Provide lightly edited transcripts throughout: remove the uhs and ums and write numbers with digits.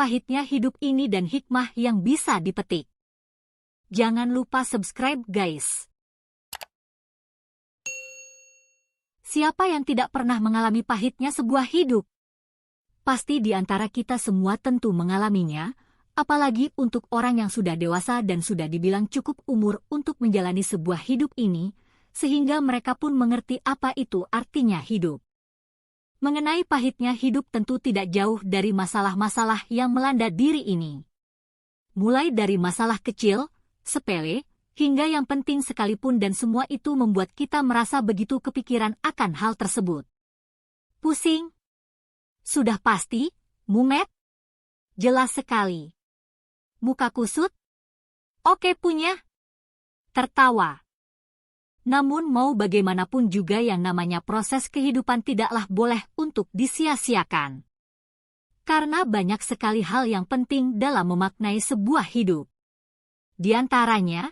pahitnya hidup ini dan hikmah yang bisa dipetik. Jangan lupa subscribe guys. Siapa yang tidak pernah mengalami pahitnya sebuah hidup? Pasti di antara kita semua tentu mengalaminya, apalagi untuk orang yang sudah dewasa dan sudah dibilang cukup umur untuk menjalani sebuah hidup ini, sehingga mereka pun mengerti apa itu artinya hidup. Mengenai pahitnya hidup tentu tidak jauh dari masalah-masalah yang melanda diri ini. Mulai dari masalah kecil, sepele, hingga yang penting sekalipun dan semua itu membuat kita merasa begitu kepikiran akan hal tersebut. Pusing? Sudah pasti, mumet? Jelas sekali. Muka kusut? Oke punya. Tertawa. Namun mau bagaimanapun juga yang namanya proses kehidupan tidaklah boleh untuk disia-siakan. Karena banyak sekali hal yang penting dalam memaknai sebuah hidup. Di antaranya,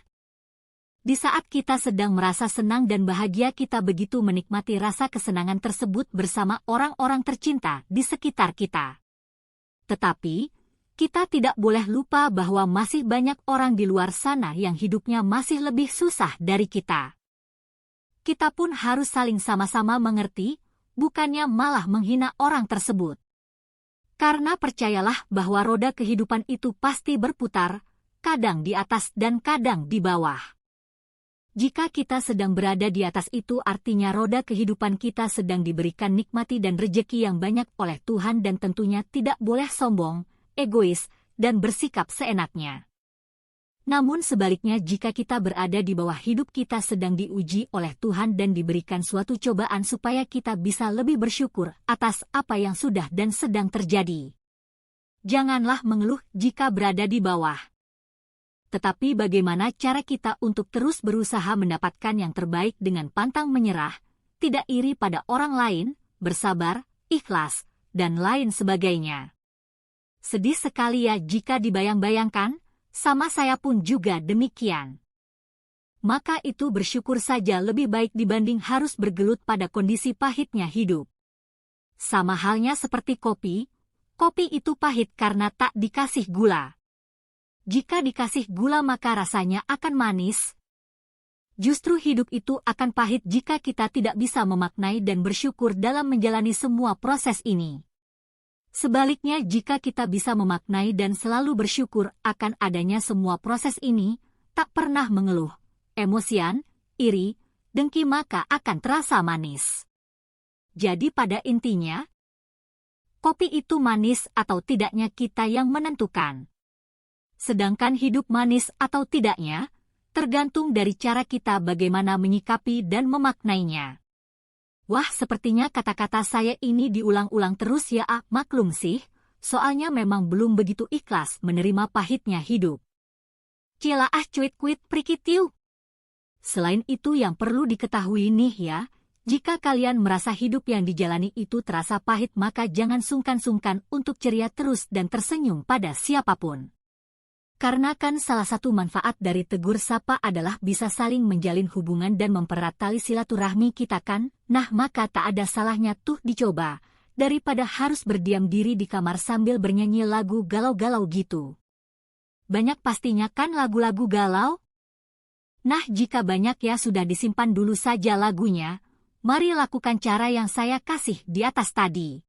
di saat kita sedang merasa senang dan bahagia kita begitu menikmati rasa kesenangan tersebut bersama orang-orang tercinta di sekitar kita. Tetapi, kita tidak boleh lupa bahwa masih banyak orang di luar sana yang hidupnya masih lebih susah dari kita. Kita pun harus saling sama-sama mengerti, bukannya malah menghina orang tersebut. Karena percayalah bahwa roda kehidupan itu pasti berputar, kadang di atas dan kadang di bawah. Jika kita sedang berada di atas itu artinya roda kehidupan kita sedang diberikan nikmati dan rejeki yang banyak oleh Tuhan dan tentunya tidak boleh sombong, egois, dan bersikap seenaknya. Namun sebaliknya jika kita berada di bawah hidup kita sedang diuji oleh Tuhan dan diberikan suatu cobaan supaya kita bisa lebih bersyukur atas apa yang sudah dan sedang terjadi. Janganlah mengeluh jika berada di bawah. Tetapi bagaimana cara kita untuk terus berusaha mendapatkan yang terbaik dengan pantang menyerah, tidak iri pada orang lain, bersabar, ikhlas, dan lain sebagainya. Sedih sekali ya jika dibayang-bayangkan, sama saya pun juga demikian. Maka itu bersyukur saja lebih baik dibanding harus bergelut pada kondisi pahitnya hidup. Sama halnya seperti kopi, kopi itu pahit karena tak dikasih gula. Jika dikasih gula maka rasanya akan manis. Justru hidup itu akan pahit jika kita tidak bisa memaknai dan bersyukur dalam menjalani semua proses ini. Sebaliknya jika kita bisa memaknai dan selalu bersyukur akan adanya semua proses ini, tak pernah mengeluh, emosian, iri, dengki maka akan terasa manis. Jadi pada intinya, kopi itu manis atau tidaknya kita yang menentukan. Sedangkan hidup manis atau tidaknya, tergantung dari cara kita bagaimana menyikapi dan memaknainya. Wah, sepertinya kata-kata saya ini diulang-ulang terus ya, maklum sih, soalnya memang belum begitu ikhlas menerima pahitnya hidup. Cilaah cuit kuit prikitiu. Selain itu yang perlu diketahui nih ya, jika kalian merasa hidup yang dijalani itu terasa pahit maka jangan sungkan-sungkan untuk ceria terus dan tersenyum pada siapapun. Karena kan salah satu manfaat dari tegur sapa adalah bisa saling menjalin hubungan dan mempererat tali silaturahmi kita kan, nah maka tak ada salahnya tuh dicoba, daripada harus berdiam diri di kamar sambil bernyanyi lagu galau-galau gitu. Banyak pastinya kan lagu-lagu galau? Nah jika banyak ya sudah disimpan dulu saja lagunya, mari lakukan cara yang saya kasih di atas tadi.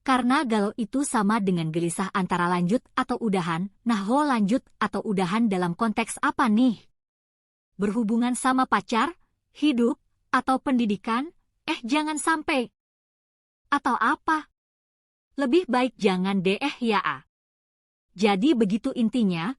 Karena galau itu sama dengan gelisah antara lanjut atau udahan. Nah lanjut atau udahan dalam konteks apa nih? Berhubungan sama pacar, hidup, atau pendidikan? Jangan sampai. Atau apa? Lebih baik jangan deh ya. Jadi begitu intinya,